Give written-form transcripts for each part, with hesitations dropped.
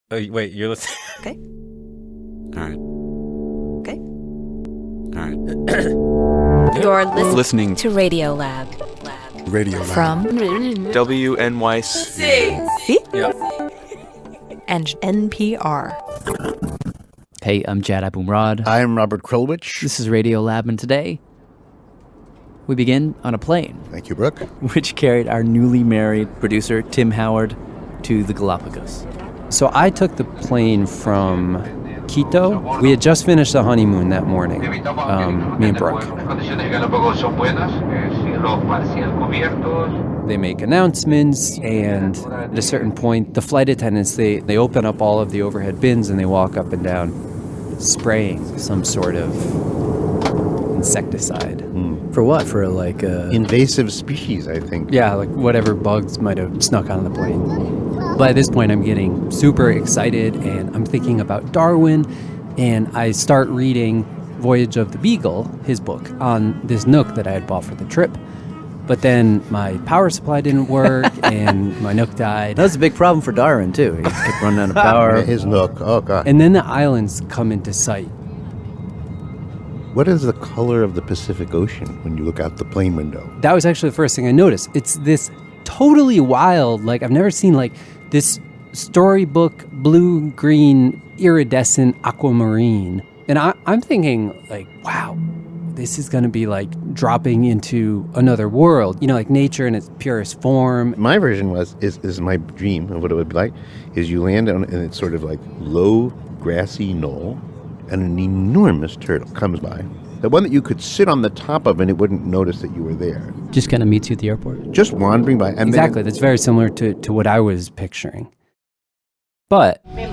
Oh, wait, you're listening? Okay. All right. Okay. All right. You're Listening to RadioLab. RadioLab. From WNYC. See? Yep. And NPR. Hey, I'm Jad Abumrad. I'm Robert Krulwich. This is RadioLab, and today we begin on a plane, Thank you, Brooke. which carried our newly married producer, Tim Howard, to the Galapagos. So I took the plane from Quito. We had just finished the honeymoon that morning, me and Brooke. They make announcements, and at a certain point, the flight attendants, they open up all of the overhead bins and they walk up and down, spraying some sort of insecticide. For what? For like Invasive species, I think. Yeah, like whatever bugs might have snuck onto the plane. By this point, I'm getting super excited, and I'm thinking about Darwin, and I start reading Voyage of the Beagle, his book, on this Nook that I had bought for the trip. But then my power supply didn't work, and my Nook died. That was a big problem for Darwin, too. He kept running out of power. His Nook. Oh, God. And then the islands come into sight. What is the color of the Pacific Ocean when you look out the plane window? That was actually the first thing I noticed. It's this totally wild, like I've never seen like this storybook blue-green iridescent aquamarine. And I'm thinking like, wow, this is going to be like dropping into another world, you know, like nature in its purest form. My version is my dream of what it would be like, is you land on, and it's sort of like low, grassy knoll, and an enormous turtle comes by. The one that you could sit on the top of and it wouldn't notice that you were there. Just kind of meets you at the airport. Just wandering by. And Exactly, that's very similar to what I was picturing. But we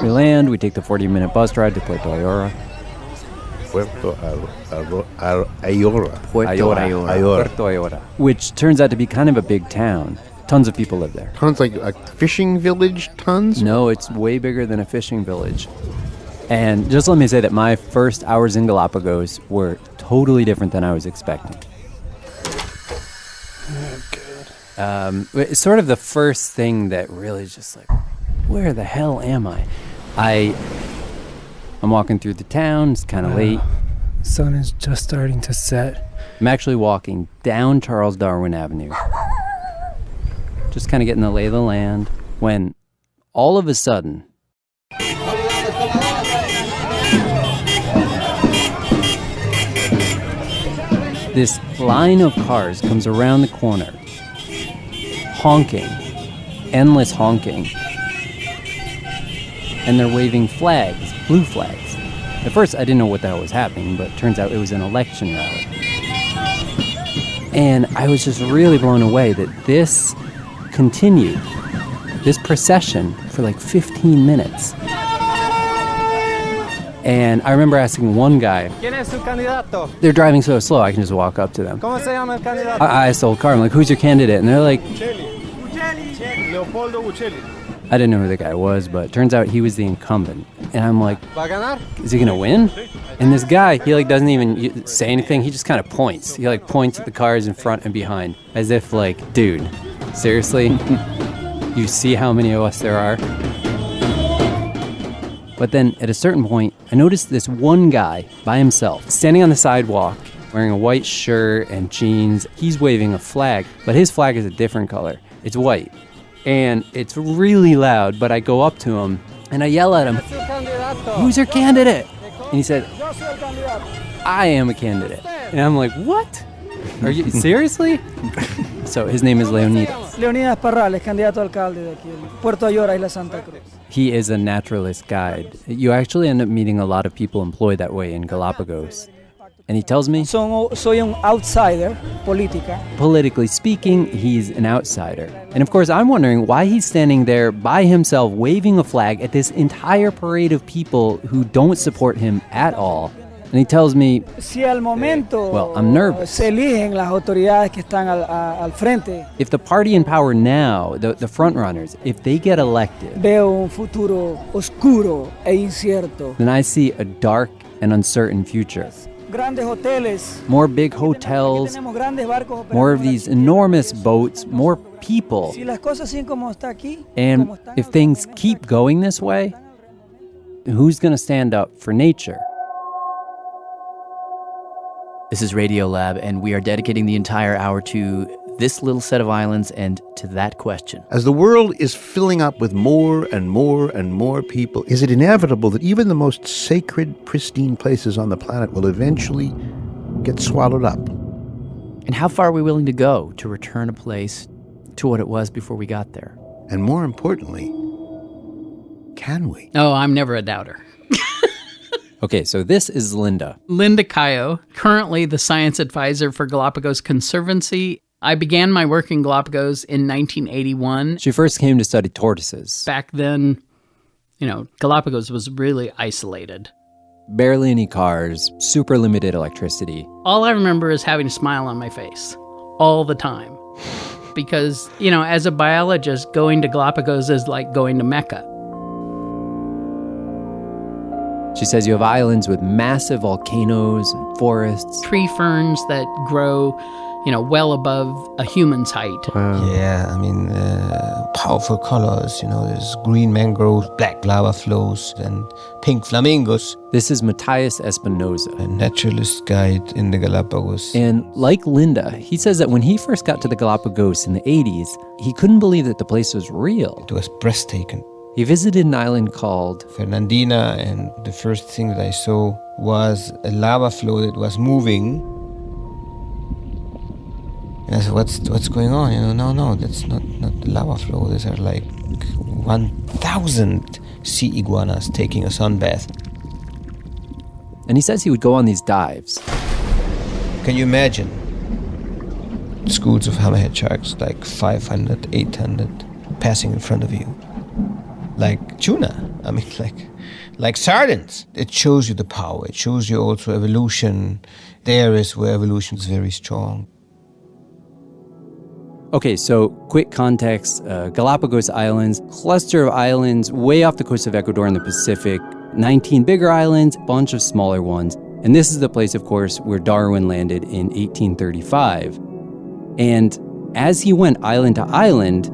land, we take the 40-minute bus ride to Puerto Ayora. Puerto Ayora, which turns out to be kind of a big town. Tons of people live there. Tons, like a fishing village, tons? No, it's way bigger than a fishing village. And just let me say that my first hours in Galapagos were totally different than I was expecting. Oh, God. It's sort of the first thing that really just like, where the hell am I? I'm walking through the town, it's kind of late. Sun is just starting to set. I'm actually walking down Charles Darwin Avenue. Just kind of getting the lay of the land, when all of a sudden, this line of cars comes around the corner, honking, endless honking, and they're waving flags, blue flags. At first, I didn't know what the hell was happening, but it turns out it was an election rally. And I was just really blown away that this continued, this procession, for like 15 minutes. And I remember asking one guy, ¿Quién es su candidato? they're driving so slow, I can just walk up to them. ¿Cómo se llama el candidato? I asked the old car, I'm like, who's your candidate? And they're like, Leopoldo Buccelli. I didn't know who the guy was, but it turns out he was the incumbent. And I'm like, ¿Va a ganar? is he gonna win? And this guy, he like doesn't even say anything, he just kind of points. He like points at the cars in front and behind, as if like, dude, seriously? You see how many of us there are? But then at a certain point, I noticed this one guy by himself, standing on the sidewalk, wearing a white shirt and jeans. He's waving a flag, but his flag is a different color. It's white. And it's really loud, but I go up to him and I yell at him, who's your candidate? And he said, I am a candidate. And I'm like, what? Are you seriously? So his name is Leonidas. Leonidas Parrales, candidato a alcalde de aquí, Puerto Ayora, Isla Santa Cruz. He is a naturalist guide. You actually end up meeting a lot of people employed that way in Galapagos. And he tells me, Soy un outsider política. Politically speaking, he's an outsider. And of course, I'm wondering why he's standing there by himself waving a flag at this entire parade of people who don't support him at all. And he tells me, Si al momento well, I'm nervous. se eligen las autoridades que están al frente, If the party in power now, the front runners, if they get elected, veo un futuro oscuro e incierto. then I see a dark and uncertain future. grandes hoteles. more big hotels, Tenemos grandes barcos operando more of por these aquí. enormous boats, more people. Si las cosas siguen como está aquí, And como están if ahora things mismo, keep going this way, who's going to stand up for nature? This is RadioLab, and we are dedicating the entire hour to this little set of islands and to that question. As the world is filling up with more and more and more people, is it inevitable that even the most sacred, pristine places on the planet will eventually get swallowed up? And how far are we willing to go to return a place to what it was before we got there? And more importantly, can we? Oh, I'm never a doubter. Okay, so this is Linda. Linda Cayo, currently the science advisor for Galapagos Conservancy. I began my work in Galapagos in 1981. She first came to study tortoises. Back then, Galapagos was really isolated. Barely any cars, super limited electricity. All I remember is having a smile on my face all the time. Because, as a biologist, going to Galapagos is like going to Mecca. She says you have islands with massive volcanoes and forests. Tree ferns that grow, well above a human's height. Yeah, powerful colors, there's green mangroves, black lava flows, and pink flamingos. This is Matthias Espinosa. A naturalist guide in the Galapagos. And like Linda, he says that when he first got to the Galapagos in the 80s, he couldn't believe that the place was real. It was breathtaking. He visited an island called Fernandina, and the first thing that I saw was a lava flow that was moving. And I said, what's going on? No, that's not the lava flow. These are like 1,000 sea iguanas taking a sunbath. And he says he would go on these dives. Can you imagine? Schools of hammerhead sharks, like 500, 800, passing in front of you. Like tuna, like sardines. It shows you the power. It shows you also evolution. There is where evolution is very strong. Okay, so quick context. Galapagos Islands, cluster of islands way off the coast of Ecuador in the Pacific. 19 bigger islands, bunch of smaller ones. And this is the place, of course, where Darwin landed in 1835. And as he went island to island,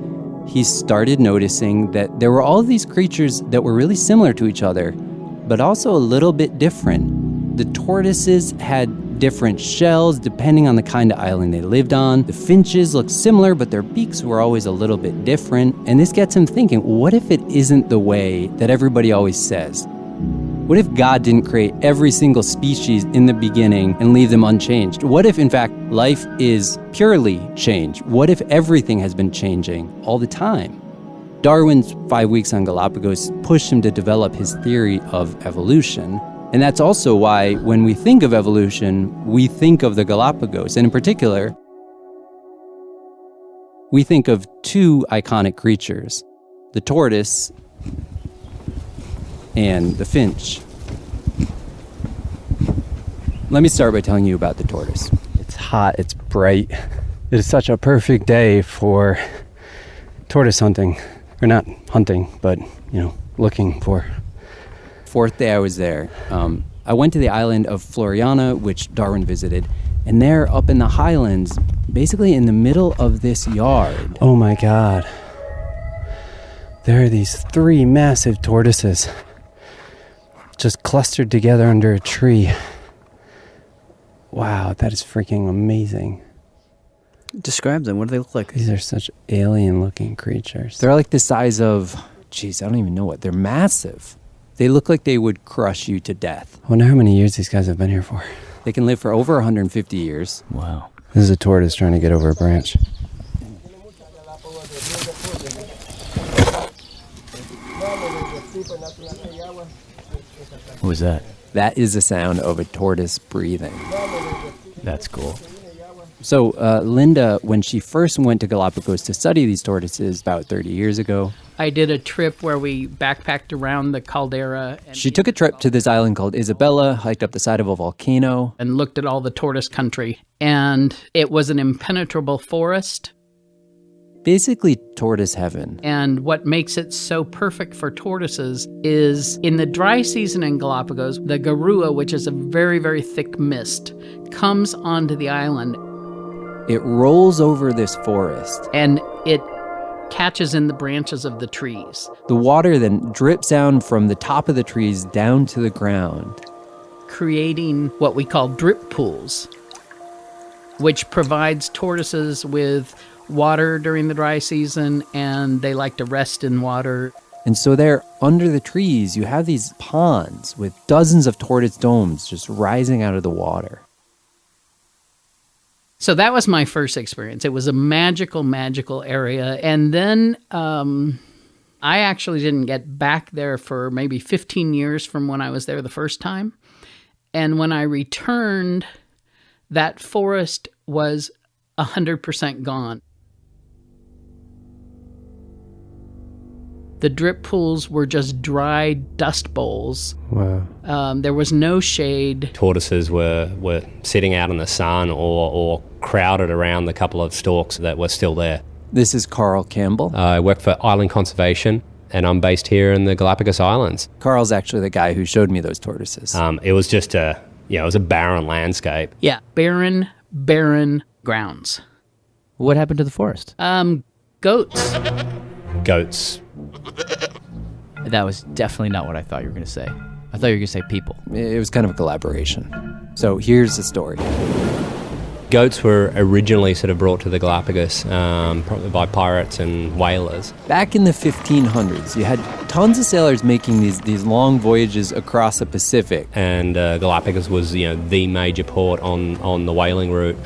he started noticing that there were all these creatures that were really similar to each other, but also a little bit different. The tortoises had different shells depending on the kind of island they lived on. The finches looked similar, but their beaks were always a little bit different. And this gets him thinking, what if it isn't the way that everybody always says? What if God didn't create every single species in the beginning and leave them unchanged? What if, in fact, life is purely change? What if everything has been changing all the time? Darwin's 5 weeks on Galapagos pushed him to develop his theory of evolution. And that's also why when we think of evolution, we think of the Galapagos. And in particular, we think of two iconic creatures, the tortoise and the finch. Let me start by telling you about the tortoise. It's hot, it's bright. It is such a perfect day for tortoise hunting. Or not hunting, but, looking for. Fourth day I was there. I went to the island of Floriana, which Darwin visited, and there up in the highlands, basically in the middle of this yard. Oh my God. There are these 3 massive tortoises just clustered together under a tree. Wow, that is freaking amazing. Describe them. What do they look like? These are such alien-looking creatures. They're like the size of, I don't even know what. They're massive. They look like they would crush you to death. I wonder how many years these guys have been here for. They can live for over 150 years. Wow. This is a tortoise trying to get over a branch. What was that? That is the sound of a tortoise breathing. That's cool. So Linda, when she first went to Galapagos to study these tortoises about 30 years ago, I did a trip where we backpacked around the caldera. She took a trip to this island called Isabella, hiked up the side of a volcano. And looked at all the tortoise country. And it was an impenetrable forest. basically tortoise heaven. And what makes it so perfect for tortoises is in the dry season in Galapagos, the garua, which is a very, very thick mist, comes onto the island. It rolls over this forest. And it catches in the branches of the trees. The water then drips down from the top of the trees down to the ground, creating what we call drip pools, which provides tortoises with water during the dry season, and they like to rest in water. And so there, under the trees, you have these ponds with dozens of tortoise domes just rising out of the water. So that was my first experience. It was a magical, magical area. And then I actually didn't get back there for maybe 15 years from when I was there the first time. And when I returned, that forest was 100% gone. The drip pools were just dry dust bowls. Wow. There was no shade. Tortoises were sitting out in the sun or crowded around the couple of stalks that were still there. This is Carl Campbell. I work for Island Conservation, and I'm based here in the Galapagos Islands. Carl's actually the guy who showed me those tortoises. It was just it was a barren landscape. Yeah, barren grounds. What happened to the forest? Goats. Goats. That was definitely not what I thought you were going to say. I thought you were going to say people. It was kind of a collaboration. So here's the story. Goats were originally sort of brought to the Galapagos probably by pirates and whalers. Back in the 1500s, you had tons of sailors making these long voyages across the Pacific. And Galapagos was the major port on the whaling route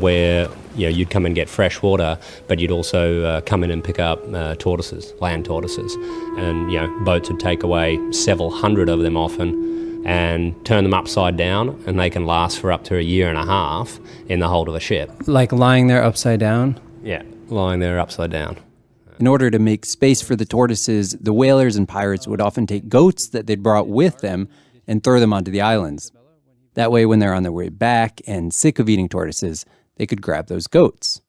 where you'd come and get fresh water, but you'd also come in and pick up tortoises, land tortoises. And boats would take away several hundred of them often and turn them upside down, and they can last for up to a year and a half in the hold of a ship. Like lying there upside down? Yeah, lying there upside down. In order to make space for the tortoises, the whalers and pirates would often take goats that they'd brought with them and throw them onto the islands. That way, when they're on their way back and sick of eating tortoises, they could grab those goats.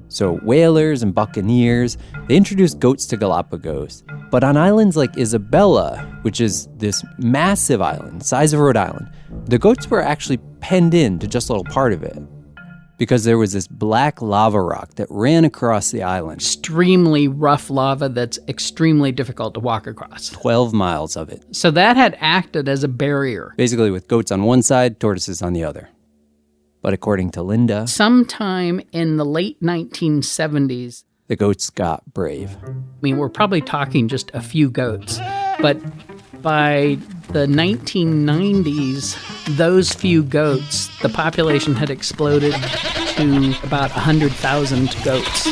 So whalers and buccaneers, they introduced goats to Galapagos. But on islands like Isabella, which is this massive island, size of Rhode Island, the goats were actually penned in to just a little part of it because there was this black lava rock that ran across the island. Extremely rough lava that's extremely difficult to walk across. 12 miles of it. So that had acted as a barrier. Basically with goats on one side, tortoises on the other. But according to Linda, sometime in the late 1970s, the goats got brave. I mean, we're probably talking just a few goats, but by the 1990s, those few goats, the population had exploded to about 100,000 goats.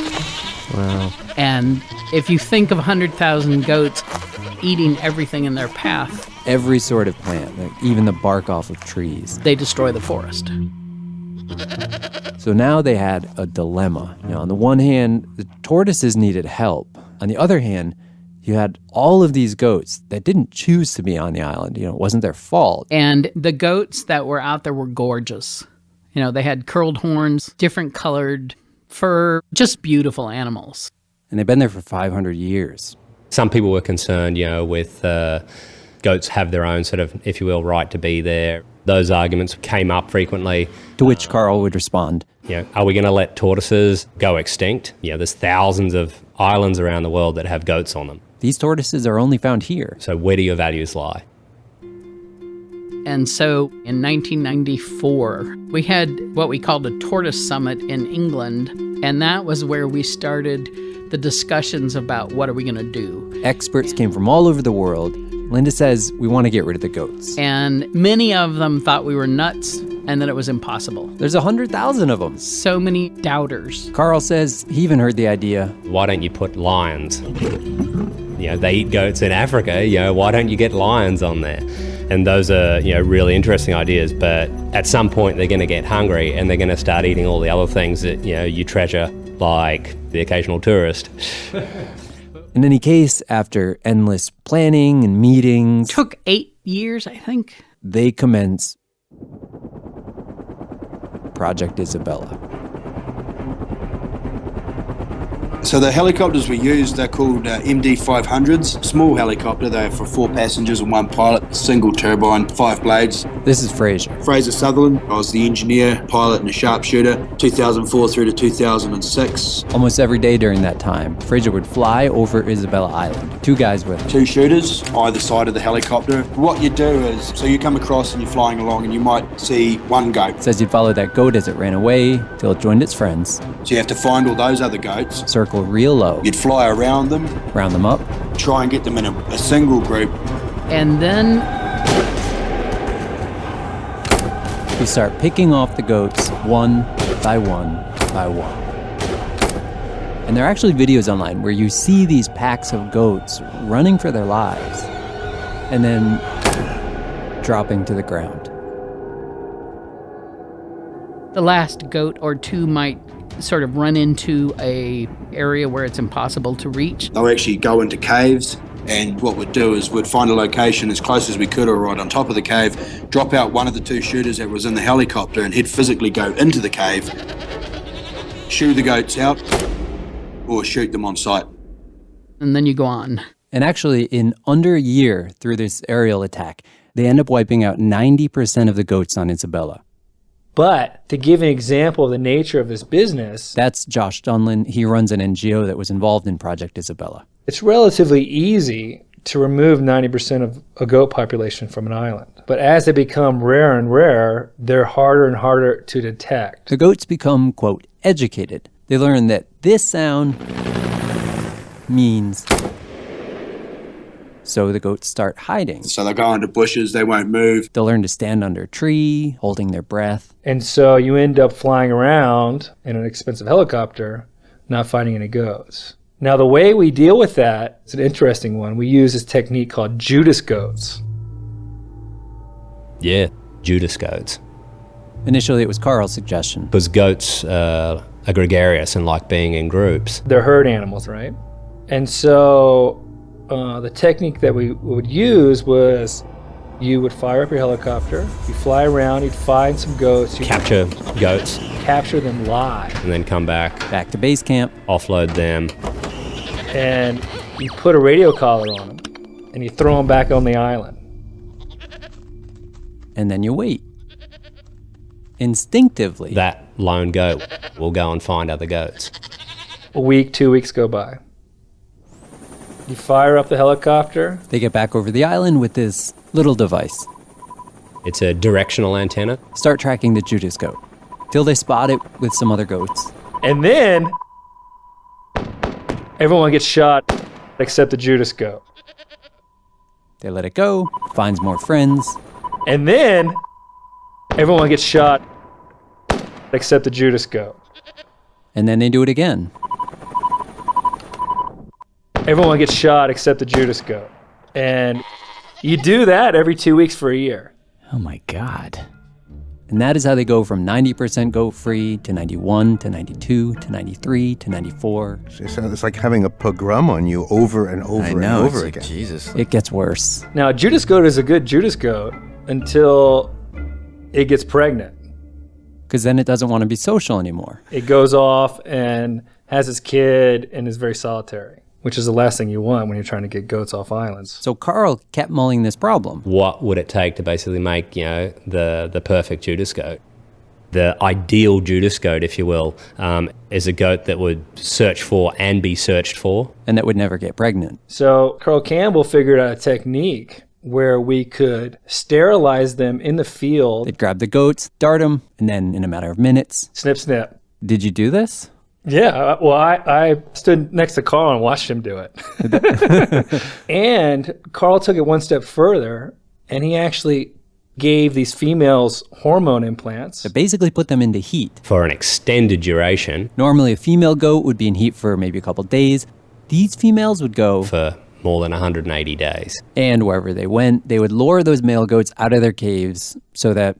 Wow. And if you think of 100,000 goats eating everything in their path, every sort of plant, like even the bark off of trees, they destroy the forest. So now they had a dilemma. On the one hand, the tortoises needed help. On the other hand, you had all of these goats that didn't choose to be on the island. It wasn't their fault. And the goats that were out there were gorgeous. They had curled horns, different colored fur, just beautiful animals. And they've been there for 500 years. Some people were concerned, with goats have their own sort of, if you will, right to be there. Those arguments came up frequently. To which Carl would respond, are we going to let tortoises go extinct? There's thousands of islands around the world that have goats on them. These tortoises are only found here. So where do your values lie? And so in 1994, we had what we called a tortoise summit in England, and that was where we started the discussions about what are we going to do. Experts came from all over the world. Linda says, we want to get rid of the goats. And many of them thought we were nuts and that it was impossible. There's 100,000 of them. So many doubters. Carl says he even heard the idea. Why don't you put lions? They eat goats in Africa. Why don't you get lions on there? And those are, really interesting ideas. But at some point, they're going to get hungry and they're going to start eating all the other things that, you treasure, like the occasional tourist. In any case, after endless planning and meetings... Took 8 years, I think. They commence Project Isabella. So the helicopters we use, they're called MD-500s. Small helicopter, they're for 4 passengers and 1 pilot, single turbine, 5 blades. This is Fraser. Fraser Sutherland. I was the engineer, pilot and a sharpshooter, 2004 through to 2006. Almost every day during that time, Fraser would fly over Isabella Island. 2 guys with him. 2 shooters, either side of the helicopter. What you do is, so you come across and you're flying along and you might see 1 goat. Says you'd follow that goat as it ran away till it joined its friends. So you have to find all those other goats. Circle real low. You'd fly around them. Round them up. Try and get them in a single group. And then You start picking off the goats one by one by one. And there are actually videos online where you see these packs of goats running for their lives and then dropping to the ground. the last goat or 2 might sort of run into a area where it's impossible to reach. They'll actually go into caves, and what we'd do is we'd find a location as close as we could or right on top of the cave, drop out one of the 2 shooters that was in the helicopter, and he'd physically go into the cave, shoo the goats out, or shoot them on sight. And then you go on. And actually, in under a year through this aerial attack, they end up wiping out 90% of the goats on Isabella. But to give an example of the nature of this business... That's Josh Dunlin. He runs an NGO that was involved in Project Isabella. It's relatively easy to remove 90% of a goat population from an island. But as they become rare and rare, they're harder and harder to detect. The goats become, quote, educated. They learn that this sound means... So the goats start hiding. So they'll go into bushes, they won't move. They'll learn to stand under a tree, holding their breath. And so you end up flying around in an expensive helicopter, not finding any goats. Now the way we deal with that is an interesting one. We use this technique called Judas goats. Yeah, Judas goats. Initially, it was Carl's suggestion. Because goats are gregarious and like being in groups. They're herd animals, right? And so the technique that we would use was you would fire up your helicopter, you fly around, you'd find some goats. You'd capture goats. Capture them live. And then come back. Back to base camp. Offload them. And you put a radio collar on them, and you throw them back on the island. And then you wait. Instinctively. That lone goat will go and find other goats. A week, 2 weeks go by. You fire up the helicopter. They get back over the island with this little device. It's a directional antenna. Start tracking the Judas goat till they spot it with some other goats. And then everyone gets shot except the Judas goat. They let it go, finds more friends. And then everyone gets shot except the Judas goat. And then they do it again. Everyone gets shot except the Judas goat. And you do that every 2 weeks for a year. Oh my God. And that is how they go from 90% goat free to 91 to 92 to 93 to 94. It's like having a pogrom on you over and over and over again. Jesus. It gets worse. Now, a Judas goat is a good Judas goat until it gets pregnant. Because then it doesn't want to be social anymore. It goes off and has its kid and is very solitary, which is the last thing you want when you're trying to get goats off islands. So Carl kept mulling this problem. What would it take to basically make, the perfect Judas goat? The ideal Judas goat, if you will, is a goat that would search for and be searched for. And that would never get pregnant. So Carl Campbell figured out a technique where we could sterilize them in the field. They'd grab the goats, dart them, and then in a matter of minutes... Snip, snip. Did you do this? Yeah, well, I stood next to Carl and watched him do it. And Carl took it one step further, and he actually gave these females hormone implants. So basically put them into heat. For an extended duration. Normally a female goat would be in heat for maybe a couple days. These females would go... For more than 180 days. And wherever they went, they would lure those male goats out of their caves so that,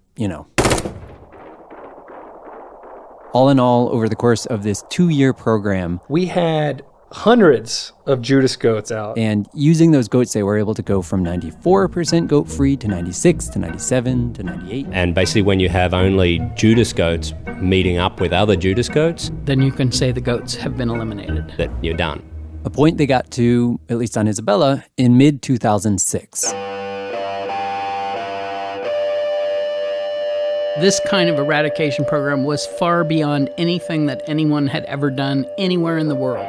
All in all, over the course of this 2-year program, we had hundreds of Judas goats out. And using those goats, they were able to go from 94% goat-free to 96 to 97 to 98. And basically when you have only Judas goats meeting up with other Judas goats, then you can say the goats have been eliminated. that you're done. A point they got to, at least on Isabella, in mid-2006. This kind of eradication program was far beyond anything that anyone had ever done anywhere in the world.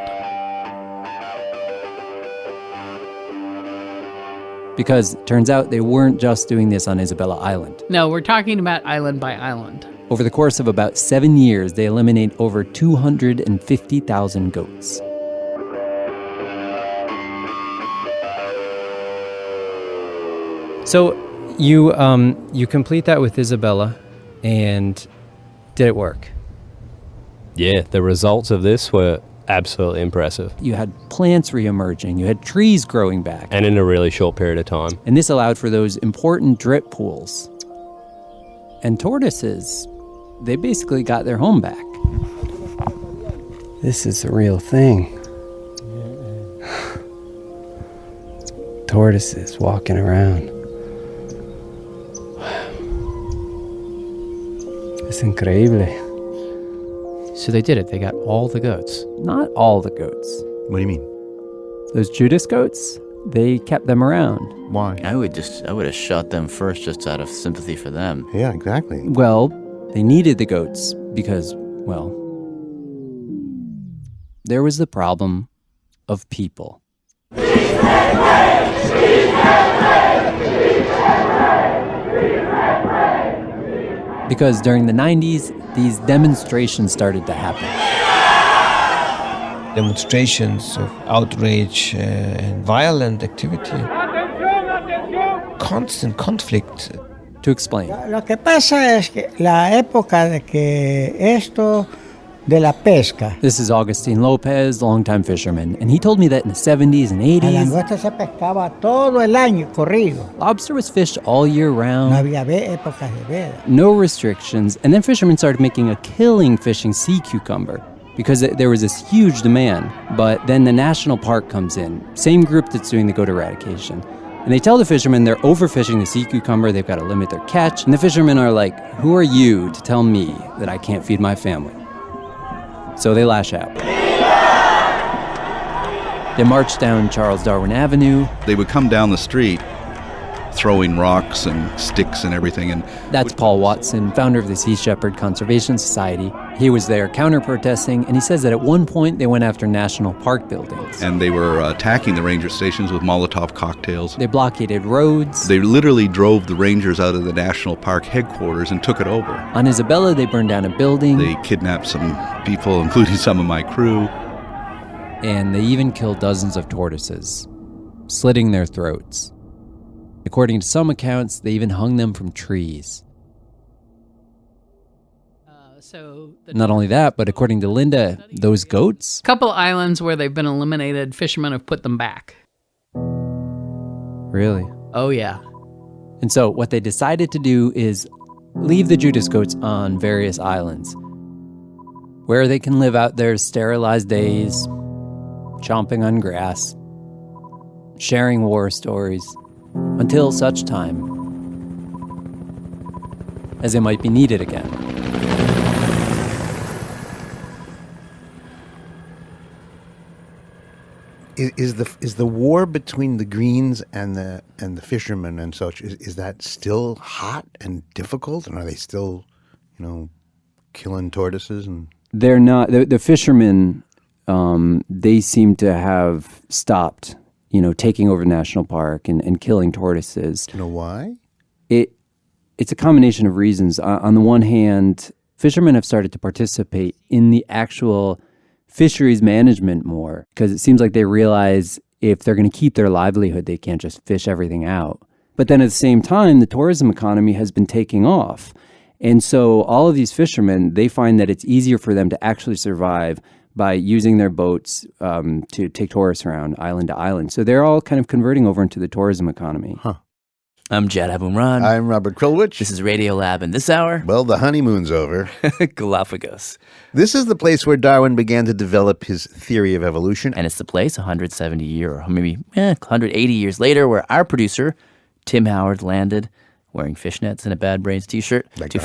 Because it turns out they weren't just doing this on Isabella Island. No, we're talking about island by island. Over the course of about 7 years, they eliminate over 250,000 goats. So you complete that with Isabella, and did it work? Yeah, the results of this were absolutely impressive. You had plants reemerging, you had trees growing back. And in a really short period of time. And this allowed for those important drip pools. And tortoises, they basically got their home back. This is the real thing. Tortoises walking around. Es increíble. So they did it. They got all the goats. Not all the goats. What do you mean? Those Judas goats, they kept them around. Why? I would have shot them first just out of sympathy for them. Yeah, exactly. Well, they needed the goats because, well, there was the problem of people. Because during the 90s, these demonstrations started to happen. Demonstrations of outrage and violent activity. Constant conflict. To explain. Lo que pasa es que la época de que esto de la pesca. This is Agustin Lopez, longtime fisherman, and he told me that in the 70s and 80s, La langosta se pescaba todo el año corrido. lobster was fished all year round. No había épocas de veda. No restrictions, and then fishermen started making a killing fishing sea cucumber because there was this huge demand. But then the national park comes in, same group that's doing the goat eradication. And they tell the fishermen they're overfishing the sea cucumber, they've got to limit their catch. And the fishermen are like, who are you to tell me that I can't feed my family? So they lash out. They march down Charles Darwin Avenue. They would come down the street throwing rocks and sticks and everything. And that's Paul Watson, founder of the Sea Shepherd Conservation Society. He was there counter-protesting, and he says that at one point they went after national park buildings. And they were attacking the ranger stations with Molotov cocktails. They blockaded roads. They literally drove the rangers out of the national park headquarters and took it over. On Isabella, they burned down a building. They kidnapped some people, including some of my crew. And they even killed dozens of tortoises, slitting their throats. According to some accounts, they even hung them from trees. Not only that, but according to Linda, those goats... Couple islands where they've been eliminated, fishermen have put them back. Really? Oh, yeah. And so what they decided to do is leave the Judas goats on various islands where they can live out their sterilized days, chomping on grass, sharing war stories, until such time as they might be needed again. Is the war between the Greens and the fishermen and such, is that still hot and difficult? And are they still, killing tortoises? And They're not. The fishermen, they seem to have stopped taking over national park and killing tortoises. Do you know why? It's a combination of reasons. On the one hand, fishermen have started to participate in the actual fisheries management more because it seems like they realize if they're going to keep their livelihood, they can't just fish everything out. But then at the same time, the tourism economy has been taking off. And so all of these fishermen, they find that it's easier for them to actually survive by using their boats to take tourists around island to island. So they're all kind of converting over into the tourism economy. Huh. I'm Jad Abumrad. I'm Robert Krulwich. This is RadioLab, and this hour... Well, the honeymoon's over. Galapagos. This is the place where Darwin began to develop his theory of evolution. And it's the place 170 years, or maybe 180 years later, where our producer, Tim Howard, landed wearing fishnets and a Bad Brains t-shirt to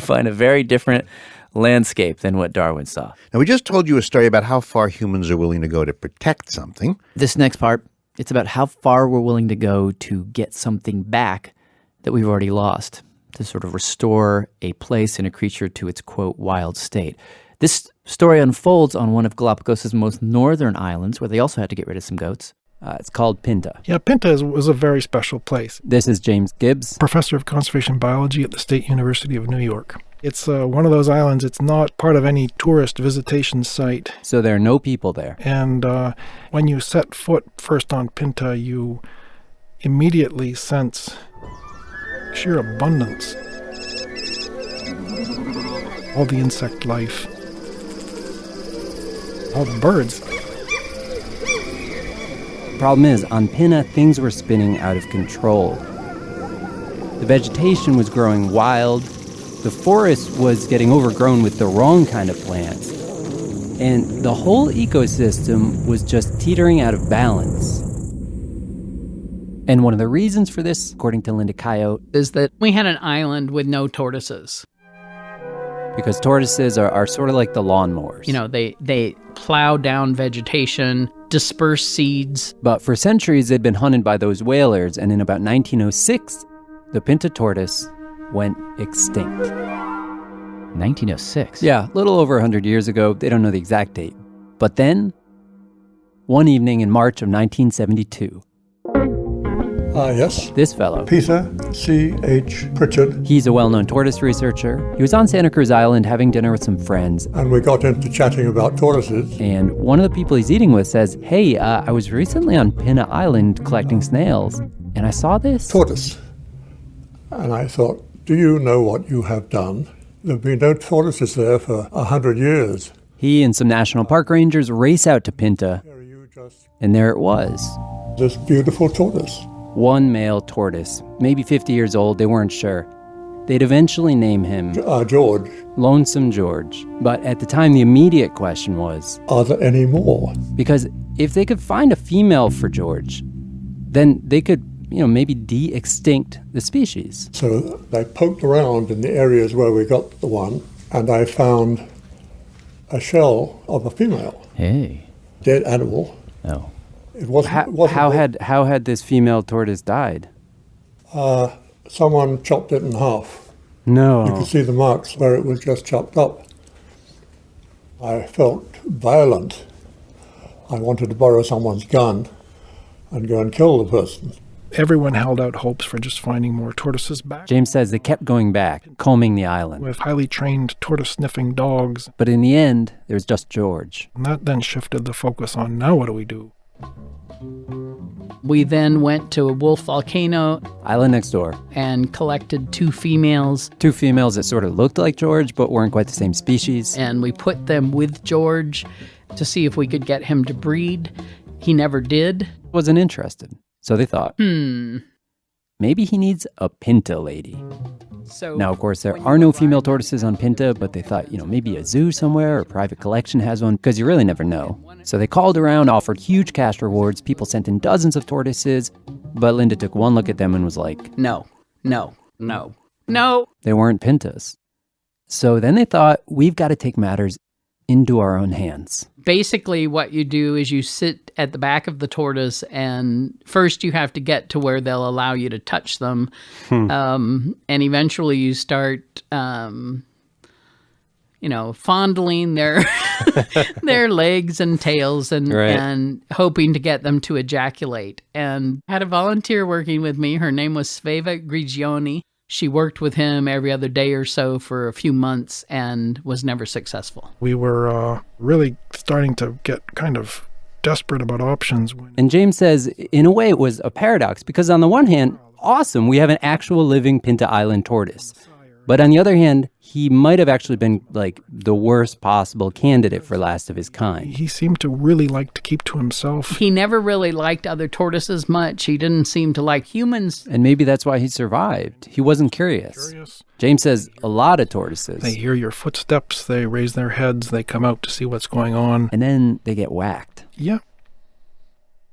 find a very different landscape than what Darwin saw. Now, we just told you a story about how far humans are willing to go to protect something. This next part, it's about how far we're willing to go to get something back that we've already lost, to sort of restore a place and a creature to its, quote, wild state. This story unfolds on one of Galapagos' most northern islands, where they also had to get rid of some goats. It's called Pinta. Yeah, Pinta was a very special place. This is James Gibbs, professor of conservation biology at the State University of New York. It's one of those islands. It's not part of any tourist visitation site. So there are no people there. And when you set foot first on Pinta, you immediately sense sheer abundance. All the insect life. All the birds. Problem is, on Pinta, things were spinning out of control. The vegetation was growing wild. The forest was getting overgrown with the wrong kind of plants. And the whole ecosystem was just teetering out of balance. And one of the reasons for this, according to Linda Coyote, is that we had an island with no tortoises. Because tortoises are sort of like the lawnmowers. You know, they plow down vegetation, disperse seeds. But for centuries, they'd been hunted by those whalers, and in about 1906, the Pinta tortoise went extinct. 1906? Yeah, a little over 100 years ago. They don't know the exact date. But then, one evening in March of 1972. Yes. This fellow. Peter C.H. Pritchard. He's a well-known tortoise researcher. He was on Santa Cruz Island having dinner with some friends. And we got into chatting about tortoises. And one of the people he's eating with says, hey, I was recently on Pinta Island collecting snails, and I saw this. Tortoise. And I thought, do you know what you have done? There have been no tortoises there for 100 years. He and some national park rangers race out to Pinta, and there it was. This beautiful tortoise. One male tortoise, maybe 50 years old, they weren't sure. They'd eventually name him... George. Lonesome George. But at the time, the immediate question was... Are there any more? Because if they could find a female for George, then they could, maybe de-extinct the species. So they poked around in the areas where we got the one, and I found a shell of a female. Hey. Dead animal. Oh. It wasn't how had this female tortoise died? Someone chopped it in half. No. You could see the marks where it was just chopped up. I felt violent. I wanted to borrow someone's gun and go and kill the person. Everyone held out hopes for just finding more tortoises back. James says they kept going back, combing the island. With highly trained tortoise-sniffing dogs. But in the end, there was just George. And that then shifted the focus on, now what do we do? We then went to Wolf Volcano. Island next door. And collected two females. Two females that sort of looked like George, but weren't quite the same species. And we put them with George to see if we could get him to breed. He never did. Wasn't interested. So they thought, maybe he needs a Pinta lady. So now, of course, there are no female tortoises on Pinta, but they thought, maybe a zoo somewhere or a private collection has one, because you really never know. So they called around, offered huge cash rewards. People sent in dozens of tortoises, but Linda took one look at them and was like, No. They weren't Pintas. So then they thought, we've got to take matters into our own hands. Basically, what you do is you sit at the back of the tortoise, and first you have to get to where they'll allow you to touch them. And eventually you start, fondling their their legs and tails and hoping to get them to ejaculate. And I had a volunteer working with me. Her name was Sveva Grigioni. She worked with him every other day or so for a few months and was never successful. We were really starting to get kind of desperate about options. And James says, in a way, it was a paradox because on the one hand, awesome, we have an actual living Pinta Island tortoise. But on the other hand, he might have actually been like the worst possible candidate for last of his kind. He seemed to really like to keep to himself. He never really liked other tortoises much. He didn't seem to like humans. And maybe that's why he survived. He wasn't curious. James says a lot of tortoises. They hear your footsteps, they raise their heads, they come out to see what's going on. And then they get whacked. Yeah.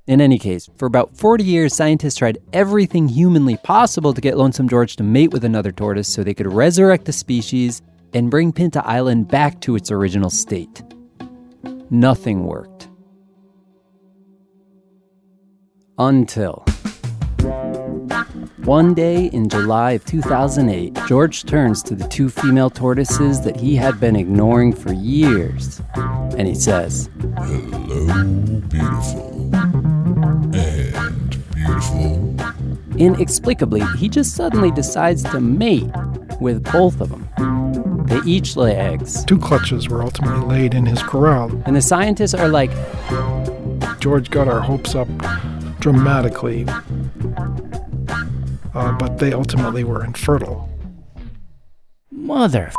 In any case, for about 40 years, scientists tried everything humanly possible to get Lonesome George to mate with another tortoise so they could resurrect the species and bring Pinta Island back to its original state. Nothing worked. Until one day in July of 2008, George turns to the two female tortoises that he had been ignoring for years, and he says, "Hello, beautiful. And beautiful." Inexplicably, he just suddenly decides to mate with both of them. They each lay eggs. 2 clutches were ultimately laid in his corral. And the scientists are like, George got our hopes up dramatically, but they ultimately were infertile. Mother.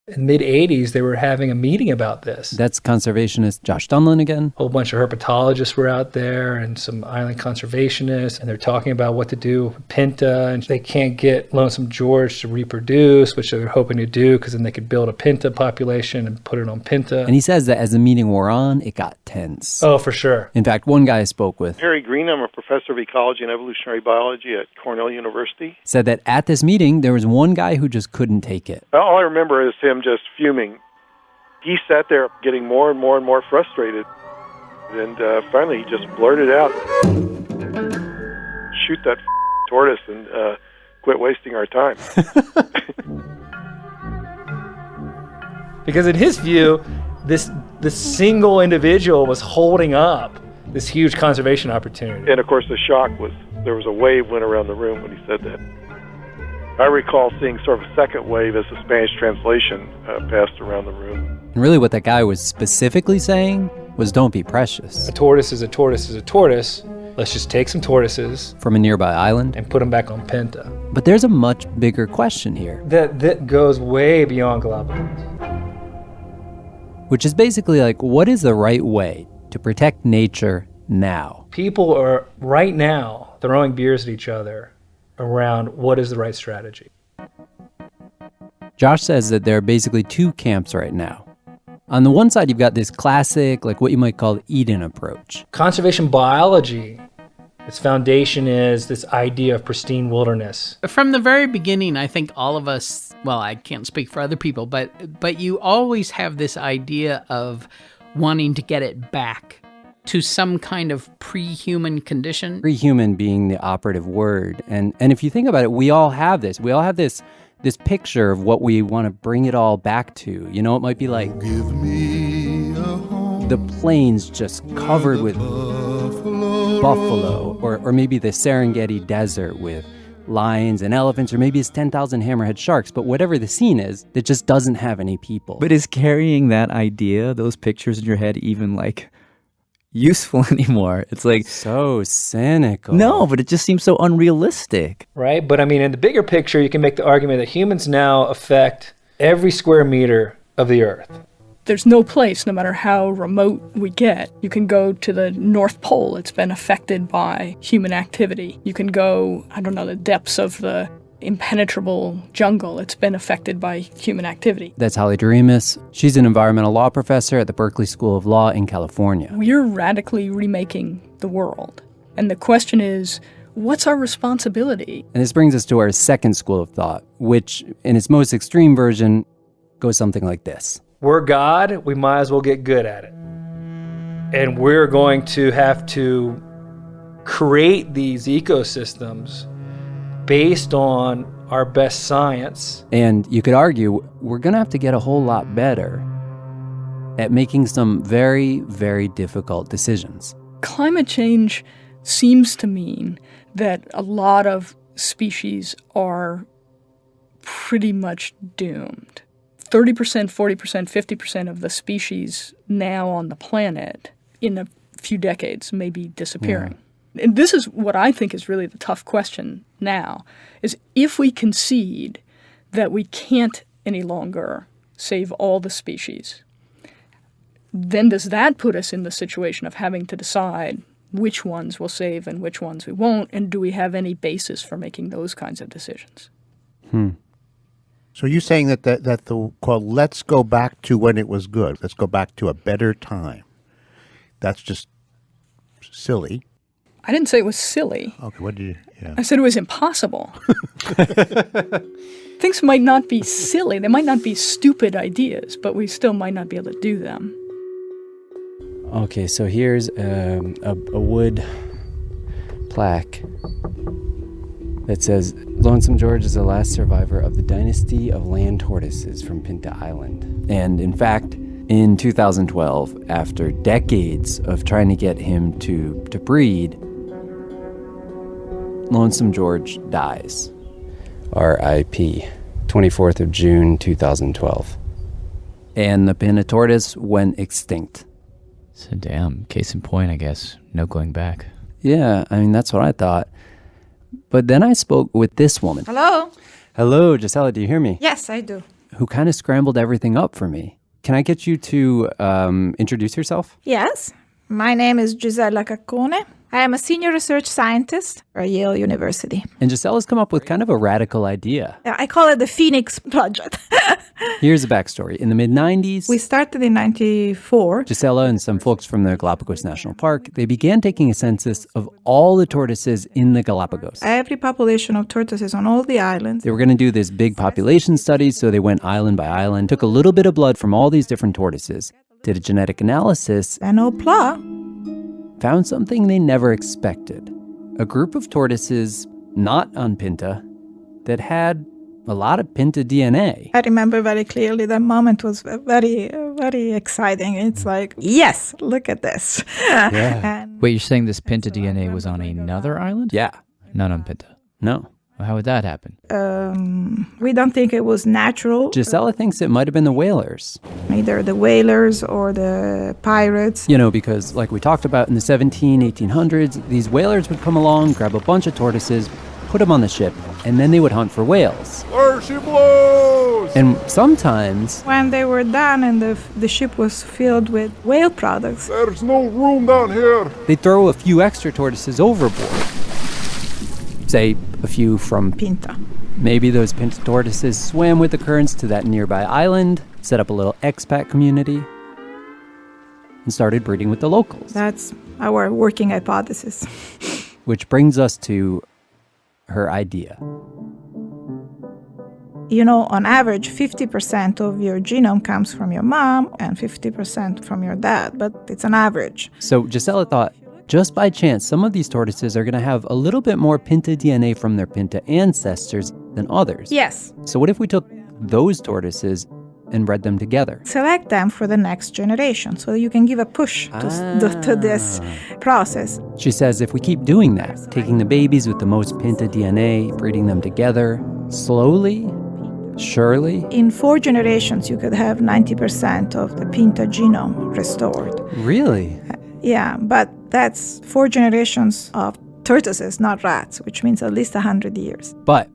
In the mid-'80s, they were having a meeting about this. That's conservationist Josh Dunlin again. A whole bunch of herpetologists were out there and some island conservationists, and they're talking about what to do with Pinta, and they can't get Lonesome George to reproduce, which they're hoping to do because then they could build a Pinta population and put it on Pinta. And he says that as the meeting wore on, it got tense. Oh, for sure. In fact, one guy I spoke with, Harry Green, I'm a professor of ecology and evolutionary biology at Cornell University, said that at this meeting, there was one guy who just couldn't take it. All I remember is him just fuming. He sat there getting more and more and more frustrated. And finally, he just blurted out, "Shoot that tortoise and quit wasting our time." Because in his view, this single individual was holding up this huge conservation opportunity. And of course, the shock was there was a wave went around the room when he said that. I recall seeing sort of a second wave as the Spanish translation passed around the room. And really what that guy was specifically saying was don't be precious. A tortoise is a tortoise is a tortoise. Let's just take some tortoises from a nearby island and put them back on Pinta. But there's a much bigger question here. That goes way beyond Galapagos. Which is basically like, what is the right way to protect nature now? People are right now throwing beers at each other around what is the right strategy. Josh says that there are basically 2 camps right now. On the one side, you've got this classic, like what you might call Eden approach. Conservation biology, its foundation is this idea of pristine wilderness. From the very beginning, I think all of us, well, I can't speak for other people, but you always have this idea of wanting to get it back to some kind of pre-human condition. Pre-human being the operative word. And if you think about it, we all have this. We all have this picture of what we want to bring it all back to. You know, it might be like the plains just covered with buffalo, or maybe the Serengeti desert with lions and elephants, or maybe it's 10,000 hammerhead sharks, but whatever the scene is, that just doesn't have any people. But is carrying that idea, those pictures in your head, even like useful anymore? It's like so cynical. No, but it just seems so unrealistic. Right? But I mean, in the bigger picture, you can make the argument that humans now affect every square meter of the earth. There's no place, no matter how remote we get. You can go to the North Pole. It's been affected by human activity. You can go, I don't know, the depths of the impenetrable jungle. It's been affected by human activity. That's Holly Doremus. She's an environmental law professor at the Berkeley School of Law in California. We're radically remaking the world. And the question is, what's our responsibility? And this brings us to our second school of thought, which in its most extreme version goes something like this. We're God, we might as well get good at it. And we're going to have to create these ecosystems based on our best science. And you could argue we're going to have to get a whole lot better at making some very, very difficult decisions. Climate change seems to mean that a lot of species are pretty much doomed. 30%, 40%, 50% of the species now on the planet in a few decades may be disappearing. And this is what I think is really the tough question now, is if we concede that we can't any longer save all the species, then does that put us in the situation of having to decide which ones we'll save and which ones we won't, and do we have any basis for making those kinds of decisions? So you're saying that the quote, let's go back to when it was good. Let's go back to a better time. That's just silly. I didn't say it was silly. Okay, what did you... Yeah. I said it was impossible. Things might not be silly. They might not be stupid ideas, but we still might not be able to do them. Okay, so here's a wood plaque that says, Lonesome George is the last survivor of the dynasty of land tortoises from Pinta Island. And in fact, in 2012, after decades of trying to get him to breed, Lonesome George dies. R.I.P. 24th of June, 2012. And the Pinta tortoise went extinct. So damn, case in point, I guess. No going back. Yeah, I mean, that's what I thought. But then I spoke with this woman. Hello? Hello, Gisela, do you hear me? Yes, I do. Who kind of scrambled everything up for me. Can I get you to introduce yourself? Yes. My name is Gisela Caccone. I am a senior research scientist at Yale University. And Gisela's come up with kind of a radical idea. I call it the Phoenix Project. Here's a backstory. In the mid-90s, we started in 94. Gisela and some folks from the Galapagos National Park, they began taking a census of all the tortoises in the Galapagos. Every population of tortoises on all the islands. They were going to do this big population study, so they went island by island, took a little bit of blood from all these different tortoises, did a genetic analysis, and opla, found something they never expected. A group of tortoises not on Pinta that had a lot of Pinta DNA. I remember very clearly that moment was very, very exciting. It's like, yes, look at this. Yeah. Wait, you're saying this Pinta DNA was on another island? Yeah. Not on Pinta? No. Well, how would that happen? We don't think it was natural. Gisela thinks it might have been the whalers. Either the whalers or the pirates. You know, because like we talked about in the 1800s, these whalers would come along, grab a bunch of tortoises, put them on the ship, and then they would hunt for whales. There she blows! And sometimes, when they were done and the ship was filled with whale products, there's no room down here. They'd throw a few extra tortoises overboard. Say a few from Pinta. Maybe those Pinta tortoises swam with the currents to that nearby island, set up a little expat community, and started breeding with the locals. That's our working hypothesis. Which brings us to her idea. You know, on average, 50% of your genome comes from your mom and 50% from your dad, but it's an average. So Gisela thought, just by chance, some of these tortoises are going to have a little bit more Pinta DNA from their Pinta ancestors than others. Yes. So what if we took those tortoises and bred them together? Select them for the next generation so you can give a push to this process. She says if we keep doing that, taking the babies with the most Pinta DNA, breeding them together, slowly, surely... in 4 generations, you could have 90% of the Pinta genome restored. Really? Yeah, but that's 4 generations of tortoises, not rats, which means at least 100 years. But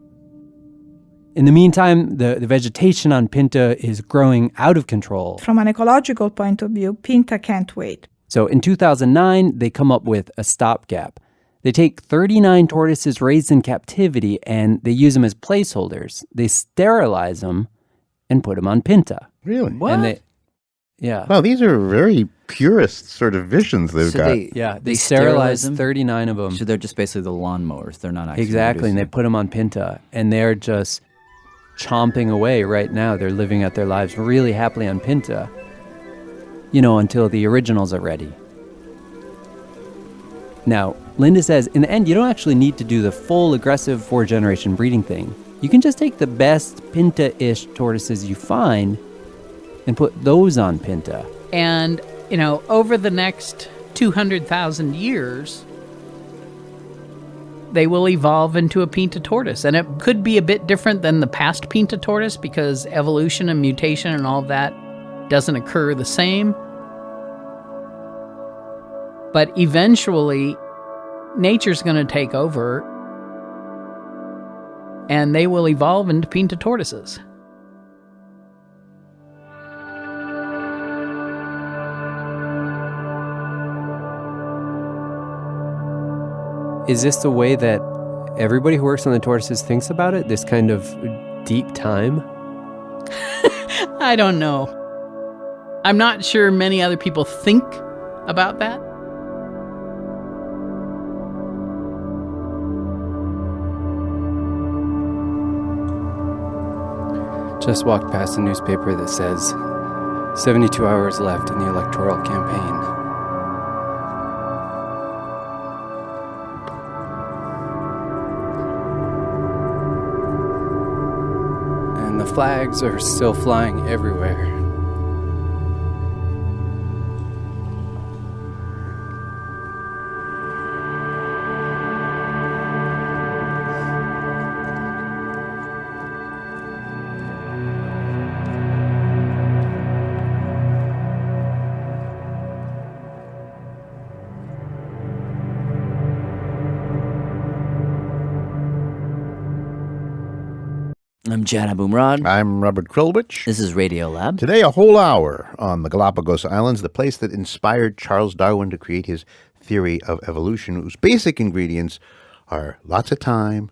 in the meantime, the vegetation on Pinta is growing out of control. From an ecological point of view, Pinta can't wait. So in 2009, they come up with a stopgap. They take 39 tortoises raised in captivity and they use them as placeholders. They sterilize them and put them on Pinta. Really? What? And yeah. Wow, these are very purist sort of visions they've got. They sterilize 39 of them. So they're just basically the lawnmowers. They're not actually Exactly, and they put them on Pinta, and they're just chomping away right now. They're living out their lives really happily on Pinta, you know, until the originals are ready. Now, Linda says, in the end, you don't actually need to do the full aggressive 4-generation breeding thing. You can just take the best Pinta-ish tortoises you find and put those on Pinta. And, you know, over the next 200,000 years, they will evolve into a Pinta tortoise. And it could be a bit different than the past Pinta tortoise because evolution and mutation and all that doesn't occur the same. But eventually, nature's going to take over and they will evolve into pinta tortoises. Is this the way that everybody who works on the tortoises thinks about it? This kind of deep time? I don't know. I'm not sure many other people think about that. Just walked past a newspaper that says 72 hours left in the electoral campaign. And the flags are still flying everywhere. I'm Jan Abumrad. I'm Robert Krulwich. This is RadioLab. Today, a whole hour on the Galapagos Islands, the place that inspired Charles Darwin to create his theory of evolution, whose basic ingredients are lots of time,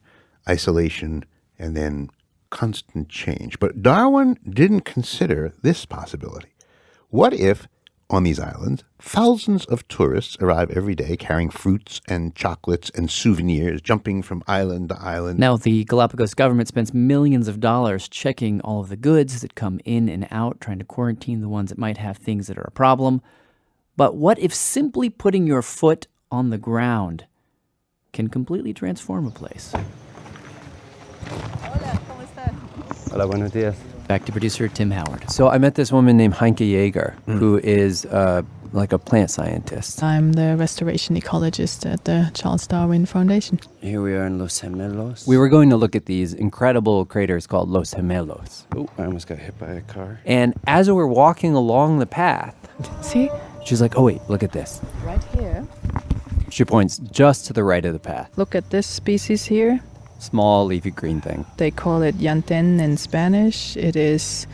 isolation, and then constant change. But Darwin didn't consider this possibility. What if, on these islands, thousands of tourists arrive every day carrying fruits and chocolates and souvenirs, jumping from island to island? Now, the Galapagos government spends millions of dollars checking all of the goods that come in and out, trying to quarantine the ones that might have things that are a problem. But what if simply putting your foot on the ground can completely transform a place? Hola, buenos días. Back to producer Tim Howard. So I met this woman named Heinke Jaeger, who is like a plant scientist. I'm the restoration ecologist at the Charles Darwin Foundation. Here we are in Los Gemelos. We were going to look at these incredible craters called Los Gemelos. Oh, I almost got hit by a car. And as we were walking along the path, see? She's like, oh wait, look at this. Right here. She points just to the right of the path. Look at this species here. Small leafy green thing. They call it llantén in Spanish. It's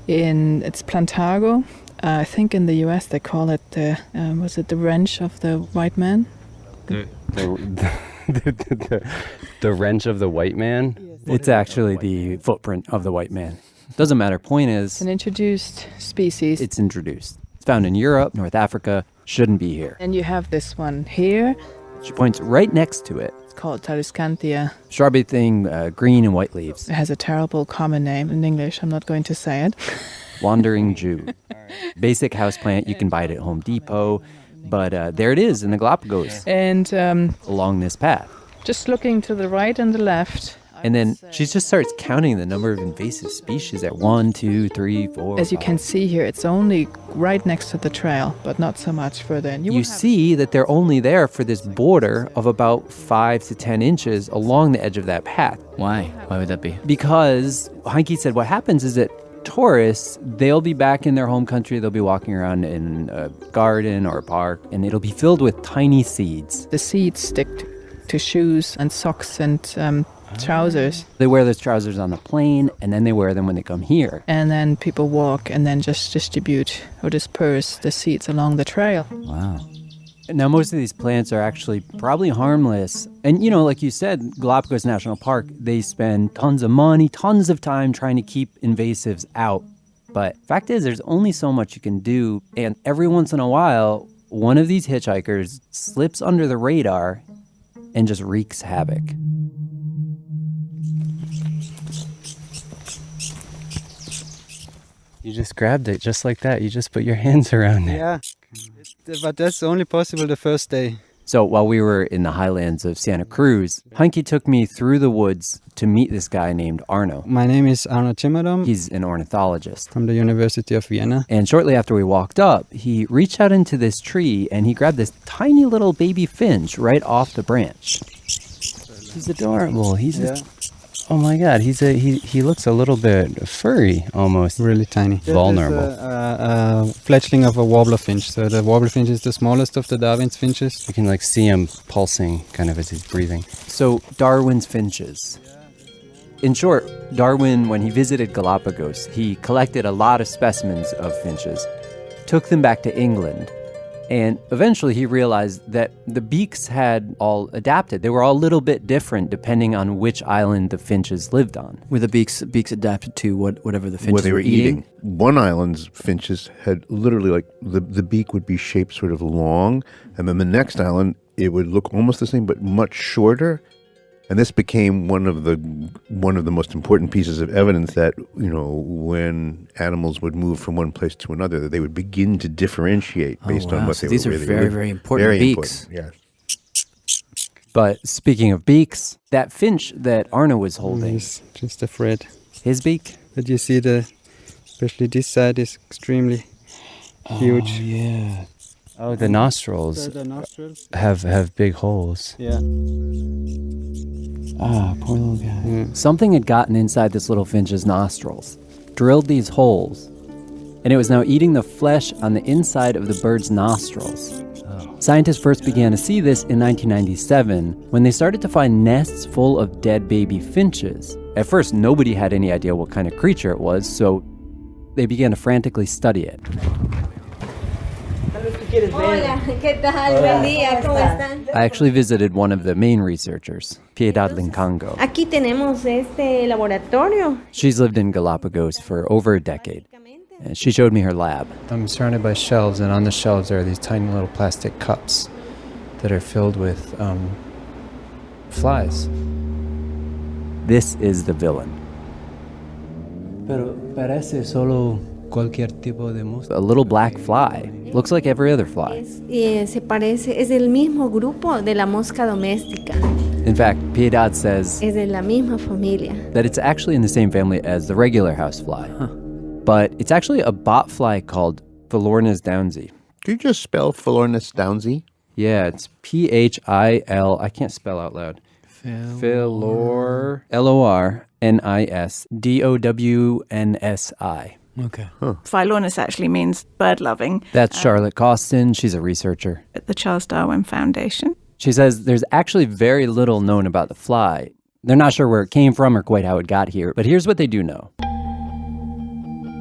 plantago. I think in the U.S. they call it the wrench of the white man? The wrench of the white man? It's actually the footprint of the white man. Doesn't matter. Point is, it's an introduced species. It's introduced. It's found in Europe, North Africa. Shouldn't be here. And you have this one here. She points right next to it. It's called Taliscanthia. Shrubby thing, green and white leaves. It has a terrible common name in English. I'm not going to say it. Wandering Jew. Basic houseplant. You can buy it at Home Depot. But there it is in the Galapagos. And along this path. Just looking to the right and the left. And then she just starts counting the number of invasive species at 1, 2, 3, 4. As you can see here, it's only right next to the trail, but not so much further. And you see that they're only there for this border of about 5 to 10 inches along the edge of that path. Why? Why would that be? Because Heinke said what happens is that tourists, they'll be back in their home country. They'll be walking around in a garden or a park, and it'll be filled with tiny seeds. The seeds stick to shoes and socks and trousers. They wear those trousers on the plane, and then they wear them when they come here. And then people walk and then just distribute or disperse the seeds along the trail. Wow. Now, most of these plants are actually probably harmless. And, you know, like you said, Galapagos National Park, they spend tons of money, tons of time trying to keep invasives out. But fact is, there's only so much you can do. And every once in a while, one of these hitchhikers slips under the radar and just wreaks havoc. You just grabbed it just like that. You just put your hands around it. Yeah, but that's only possible the first day. So while we were in the highlands of Santa Cruz, Heinke took me through the woods to meet this guy named Arno. My name is Arno Timmerdamm. He's an ornithologist. From the University of Vienna. And shortly after we walked up, he reached out into this tree and he grabbed this tiny little baby finch right off the branch. He's adorable. Oh my God, he looks a little bit furry, almost. Really tiny. Vulnerable. That is a fledgling of a warbler finch. So the warbler finch is the smallest of the Darwin's finches. You can see him pulsing kind of as he's breathing. So Darwin's finches. In short, Darwin, when he visited Galapagos, he collected a lot of specimens of finches, took them back to England, and eventually he realized that the beaks had all adapted. They were all a little bit different depending on which island the finches lived on. Were the beaks adapted to whatever the finches what they were eating? One island's finches had literally the beak would be shaped sort of long, and then the next island it would look almost the same but much shorter. And this became one of the most important pieces of evidence that, when animals would move from one place to another, that they would begin to differentiate based on what so they these were. These are very, very important beaks. Important, yes. But speaking of beaks, that finch that Arno was holding. He's just afraid. His beak? But you see especially this side is extremely huge. Oh, yeah. Oh, the nostrils. The nostrils have big holes. Yeah. Ah, poor little guy. Something had gotten inside this little finch's nostrils, drilled these holes, and it was now eating the flesh on the inside of the bird's nostrils. Scientists first began to see this in 1997 when they started to find nests full of dead baby finches. At first, nobody had any idea what kind of creature it was, so they began to frantically study it. Hola, ¿qué tal? Buen día, ¿cómo están? I actually visited one of the main researchers, Piedad Lincango. Aquí tenemos este laboratorio. She's lived in Galapagos for over a decade. And she showed me her lab. I'm surrounded by shelves, and on the shelves there are these tiny little plastic cups that are filled with flies. This is the villain. Pero parece solo cualquier tipo de mosca. A little black fly. Looks like every other fly. Se parece, es del mismo grupo de la mosca doméstica. In fact, Piedad says Es de la misma familia. that it's actually in the same family as the regular housefly. But it's actually a botfly called Philornis downsii. Could you just spell Philornis downsii? Yeah, it's Phil. I can't spell out loud. Lornisdownsii. Okay. Philornis actually means bird-loving. That's Charlotte Costin. She's a researcher At the Charles Darwin Foundation. She says there's actually very little known about the fly. They're not sure where it came from or quite how it got here, but here's what they do know.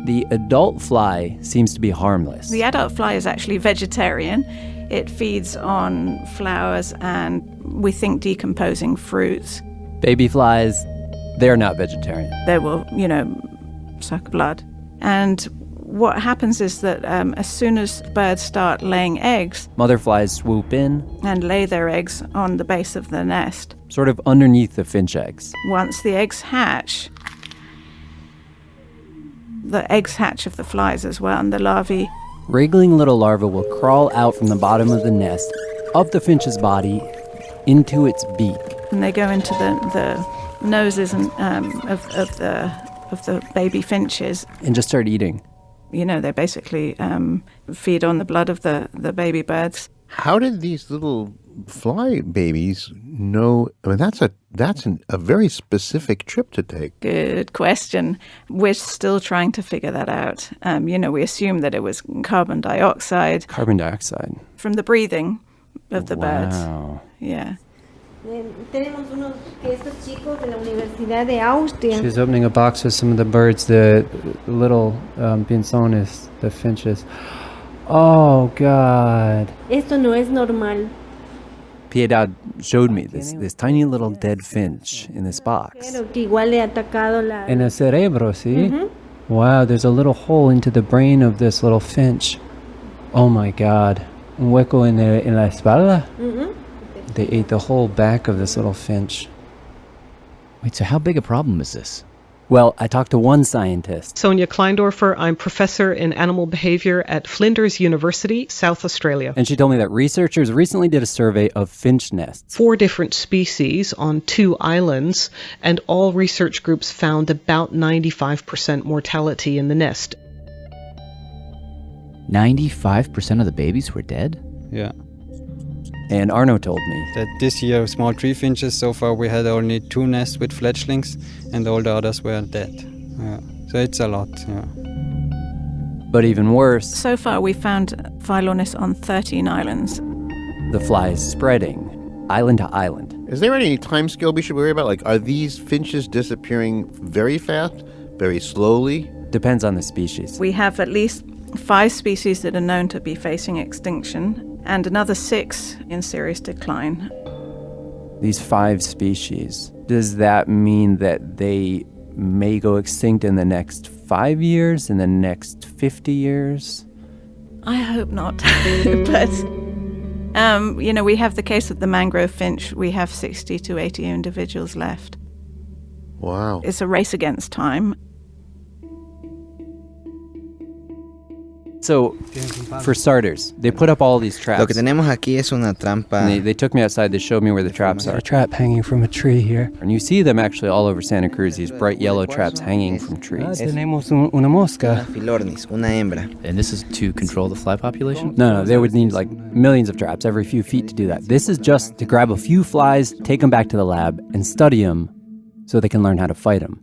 The adult fly seems to be harmless. The adult fly is actually vegetarian. It feeds on flowers and, we think, decomposing fruits. Baby flies, they're not vegetarian. They will, suck blood. And what happens is that as soon as birds start laying eggs, Mother flies swoop in, and lay their eggs on the base of the nest. sort of underneath the finch eggs. Once the eggs hatch, the eggs hatch of the flies as well, and the larvae. Wriggling little larvae will crawl out from the bottom of the nest, up the finch's body, into its beak. And they go into the noses and of the baby finches. And just start eating. They basically feed on the blood of the baby birds. How did these little fly babies know? I mean, that's a very specific trip to take. Good question. We're still trying to figure that out. We assume that it was carbon dioxide. Carbon dioxide. From the breathing of the birds. Wow. Yeah. Tenemos unos que estos chicos de la Universidad de Austria. She's opening a box with some of the birds, the little pinzones, the finches. Oh, God. Esto no es normal. Piedad showed me this tiny little dead finch in this box. Pero que igual le ha atacado la... En el cerebro, ¿sí? Mhm. Wow, there's a little hole into the brain of this little finch. Oh, my God. Un hueco en la espalda? Mhm. They ate the whole back of this little finch. Wait, so how big a problem is this? Well, I talked to one scientist. Sonia Kleindorfer. I'm professor in animal behavior at Flinders University, South Australia. And she told me that researchers recently did a survey of finch nests. 4 different species on 2 islands, and all research groups found about 95% mortality in the nest. 95% of the babies were dead? Yeah. And Arno told me that this year, small tree finches, so far we had only 2 nests with fledglings, and all the others were dead. Yeah. So it's a lot. Yeah. But even worse, So far, we found Phyllonis on 13 islands. the fly is spreading, island to island. Is there any time scale we should worry about? Like, are these finches disappearing very fast, very slowly? Depends on the species. We have at least 5 species that are known to be facing extinction, and another 6 in serious decline. These 5 species, does that mean that they may go extinct in the next 5 years, in the next 50 years? I hope not. But, we have the case of the mangrove finch. We have 60 to 80 individuals left. Wow. It's a race against time. So, for starters, they put up all these traps. Lo que tenemos aquí es una trampa. And they took me outside, they showed me where the traps are. A trap hanging from a tree here. And you see them actually all over Santa Cruz, these bright yellow traps hanging from trees. Tenemos una mosca. Filornis, una hembra. And this is to control the fly population? No, they would need like millions of traps every few feet to do that. This is just to grab a few flies, take them back to the lab, and study them so they can learn how to fight them.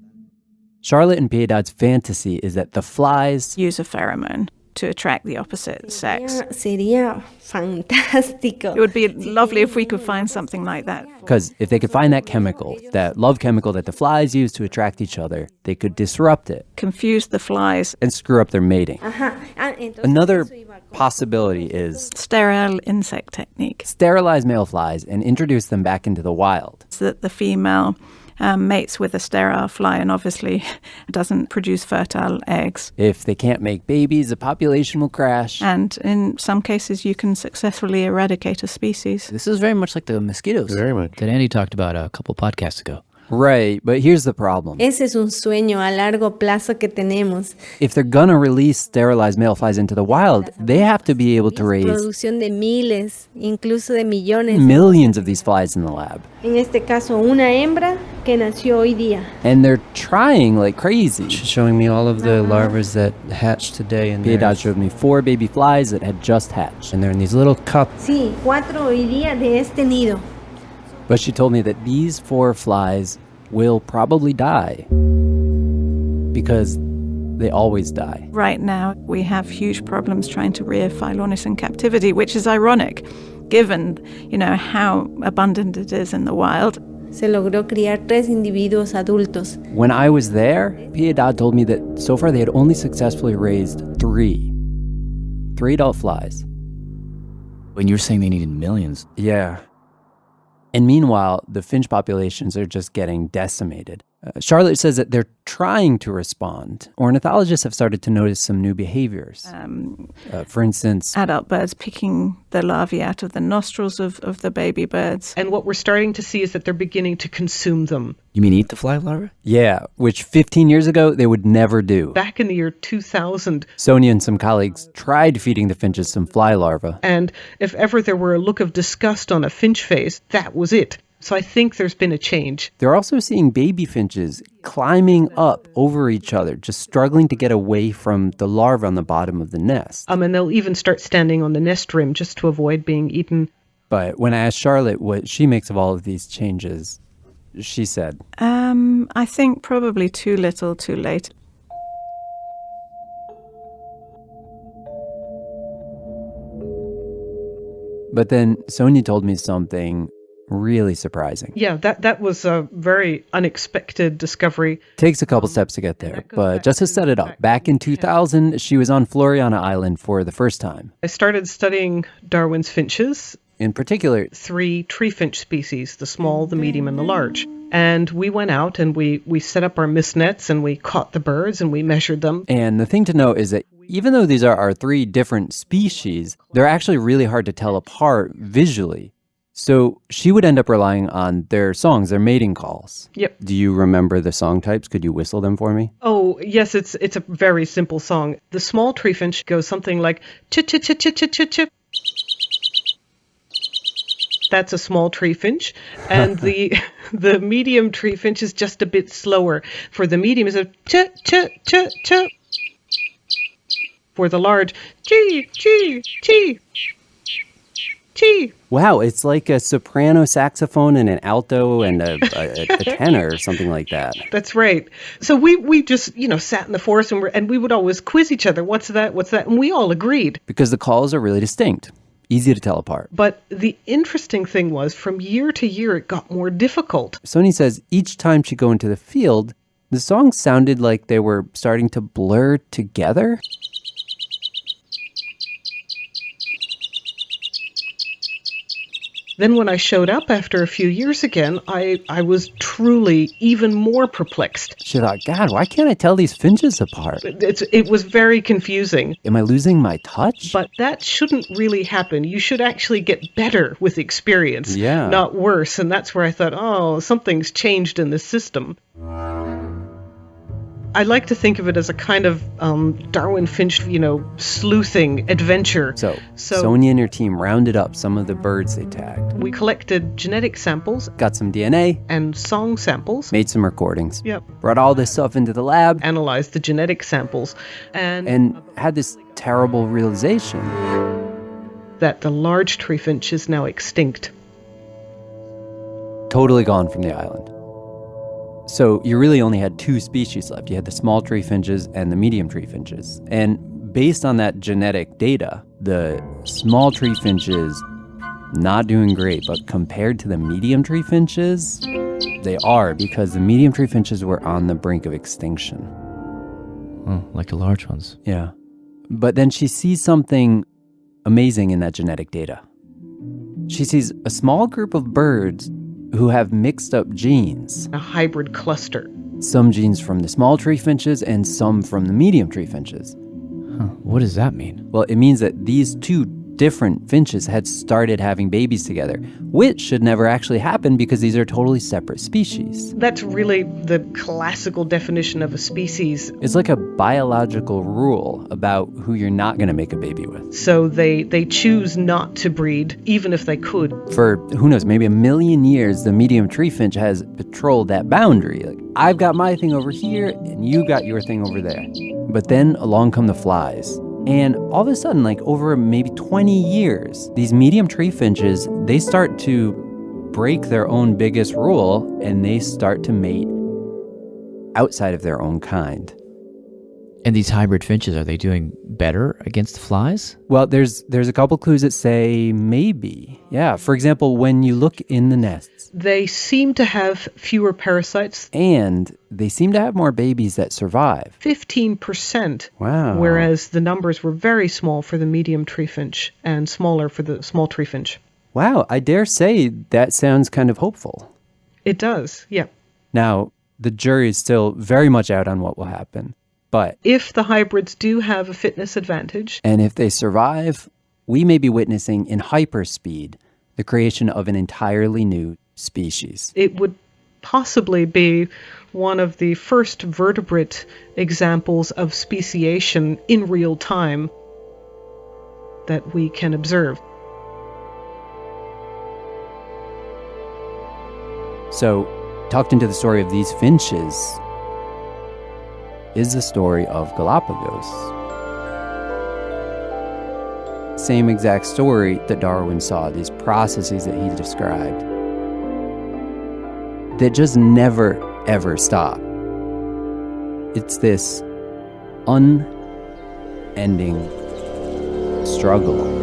Charlotte and Piedad's fantasy is that the flies use a pheromone to attract the opposite sex. Sería fantástico. It would be lovely if we could find something like that. Because if they could find that chemical, that love chemical that the flies use to attract each other, they could disrupt it. Confuse the flies. And screw up their mating. Entonces, Another possibility is sterile insect technique. Sterilize male flies and introduce them back into the wild. So that the female mates with a sterile fly and obviously doesn't produce fertile eggs. If they can't make babies, the population will crash. And in some cases, you can successfully eradicate a species. This is very much like the mosquitoes Very much. that Andy talked about a couple podcasts ago. Right, but here's the problem. Ese es un sueño a largo plazo que tenemos. If they're gonna release sterilized male flies into the wild, they have to be able to raise Producción de miles, incluso de millones. millions of these flies in the lab. En este caso, una hembra que nació hoy día. And they're trying like crazy. She's showing me all of the larvae that hatched today. And Piedad showed me 4 baby flies that had just hatched. And they're in these little cups. Sí, 4 hoy día de este nido. But she told me that these 4 flies will probably die because they always die. Right now, we have huge problems trying to rear Phyllonis in captivity, which is ironic, given, how abundant it is in the wild. Se logró criar 3 individuos adultos. When I was there, Piedad told me that so far they had only successfully raised 3 adult flies. When you were saying they needed millions. Yeah. And meanwhile, the finch populations are just getting decimated. Charlotte says that they're trying to respond. Ornithologists have started to notice some new behaviors. For instance, adult birds picking the larvae out of the nostrils of the baby birds. And what we're starting to see is that they're beginning to consume them. You mean eat the fly larvae? Yeah, which 15 years ago they would never do. Back in the year 2000, Sonia and some colleagues tried feeding the finches some fly larvae. And if ever there were a look of disgust on a finch face, that was it. So I think there's been a change. They're also seeing baby finches climbing up over each other, just struggling to get away from the larvae on the bottom of the nest. And they'll even start standing on the nest rim just to avoid being eaten. But when I asked Charlotte what she makes of all of these changes, she said, I think probably too little, too late. But then Sonia told me something really surprising. Yeah, that was a very unexpected discovery. Takes a couple steps to get there, but just to set it up, back in 2000, she was on Floriana Island for the first time. I started studying Darwin's finches. In particular, 3 tree finch species, the small, the medium, and the large. And we went out and we set up our mist nets and we caught the birds and we measured them. And the thing to know is that even though these are our 3 different species, they're actually really hard to tell apart visually. So she would end up relying on their songs, their mating calls. Yep. Do you remember the song types? Could you whistle them for me? Oh, yes, it's a very simple song. The small tree finch goes something like chip chip chip chip chip chip chip. That's a small tree finch. And the medium tree finch is just a bit slower. For the medium is a chip chip chip chip. For the large, chee chee chee. Chee. Wow, it's like a soprano saxophone and an alto and a tenor or something like that. That's right. So we just, sat in the forest and we would always quiz each other. What's that? What's that? And we all agreed. Because the calls are really distinct. Easy to tell apart. But the interesting thing was, from year to year, it got more difficult. Sony says each time she'd go into the field, the songs sounded like they were starting to blur together. Then when I showed up after a few years again, I was truly even more perplexed. She thought, God, why can't I tell these finches apart? It was very confusing. Am I losing my touch? But that shouldn't really happen. You should actually get better with experience, yeah, not worse. And that's where I thought, oh, something's changed in the system. I like to think of it as a kind of Darwin Finch, sleuthing adventure. So Sonia and her team rounded up some of the birds they tagged. We collected genetic samples. Got some DNA. And song samples. Made some recordings. Yep. Brought all this stuff into the lab. Analyzed the genetic samples. And had this terrible realization. That the large tree finch is now extinct. Totally gone from the island. So you really only had two species left. You had the small tree finches and the medium tree finches. And based on that genetic data, the small tree finches, not doing great. But compared to the medium tree finches, they are, because the medium tree finches were on the brink of extinction. Oh, like the large ones. Yeah. But then she sees something amazing in that genetic data. She sees a small group of birds who have mixed up genes. A hybrid cluster. Some genes from the small tree finches and some from the medium tree finches. Huh. What does that mean? Well, it means that these two different finches had started having babies together, which should never actually happen because these are totally separate species. That's really the classical definition of a species. It's like a biological rule about who you're not going to make a baby with. So they choose not to breed, even if they could. For, who knows, maybe 1 million years, the medium tree finch has patrolled that boundary. Like, I've got my thing over here, and you got your thing over there. But then along come the flies. And all of a sudden, like over maybe 20 years, these medium tree finches, they start to break their own biggest rule and they start to mate outside of their own kind. And these hybrid finches, are they doing better against the flies? Well, there's a couple clues that say maybe. Yeah, for example, when you look in the nests. They seem to have fewer parasites. And they seem to have more babies that survive. 15%. Wow. Whereas the numbers were very small for the medium tree finch and smaller for the small tree finch. Wow, I dare say that sounds kind of hopeful. It does, yeah. Now, the jury is still very much out on what will happen. But if the hybrids do have a fitness advantage, and if they survive, we may be witnessing in hyperspeed the creation of an entirely new species. It would possibly be one of the first vertebrate examples of speciation in real time that we can observe. So, tucked into the story of these finches is the story of Galapagos. Same exact story that Darwin saw, these processes that he described, that just never, ever stop. It's this unending struggle.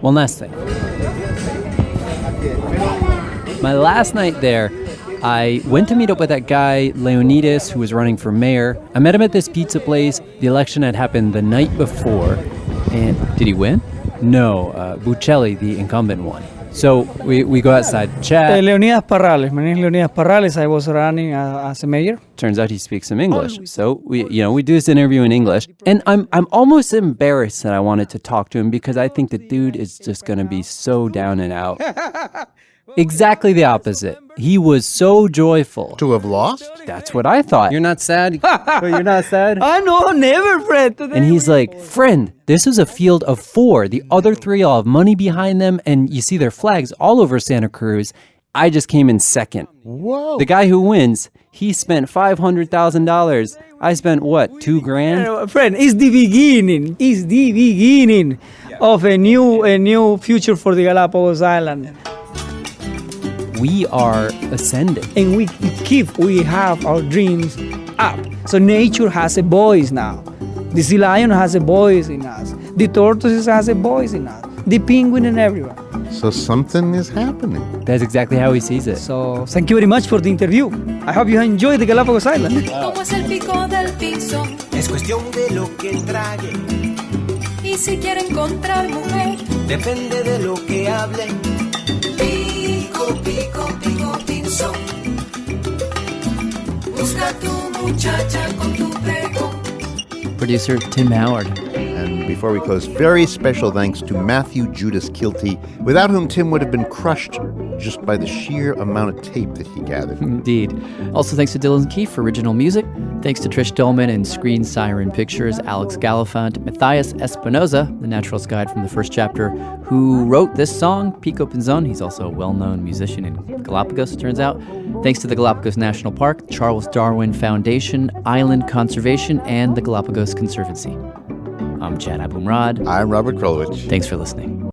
One last thing. My last night there, I went to meet up with that guy, Leonidas, who was running for mayor. I met him at this pizza place. The election had happened the night before. And did he win? No, Buccelli, the incumbent, won. So we go outside, chat. Leonidas Parrales. My name is Leonidas Parrales. I was running as a mayor. Turns out he speaks some English. So we do this interview in English. And I'm almost embarrassed that I wanted to talk to him because I think the dude is just going to be so down and out. Exactly the opposite. He was so joyful. To have lost? That's what I thought. You're not sad? But you're not sad? No, never, friend. And he's like, friend, this is a field of 4. The other 3 all have money behind them, and you see their flags all over Santa Cruz. I just came in second. Whoa. The guy who wins, he spent $500,000. I spent, what, $2,000? Friend, it's the beginning. It's the beginning of a new future for the Galapagos Island. We are ascending. And we have our dreams up. So nature has a voice now. The sea lion has a voice in us. The tortoise has a voice in us. The penguin and everyone. So something is happening. That's exactly how he sees it. So thank you very much for the interview. I hope you enjoyed the Galapagos Island. Como es el pico del pinzón. Es cuestión de lo que trague. Y si quiere encontrar mujer. Depende de lo que hable. Pico, pico, pico, pinzón. Busca tu muchacha con tu pregón. Producer Tim Howard. And before we close, very special thanks to Matthew Judas Kilty, without whom Tim would have been crushed just by the sheer amount of tape that he gathered. Indeed. Also thanks to Dylan Keefe for original music. Thanks to Trish Dolman and Screen Siren Pictures, Alex Galifant, Matthias Espinoza, the naturalist guide from the first chapter, who wrote this song, Pico Pinzón. He's also a well-known musician in Galapagos, turns out. Thanks to the Galapagos National Park, Charles Darwin Foundation, Island Conservation, and the Galapagos Conservancy. I'm Chad Abumrad. I'm Robert Krulwich. Thanks for listening.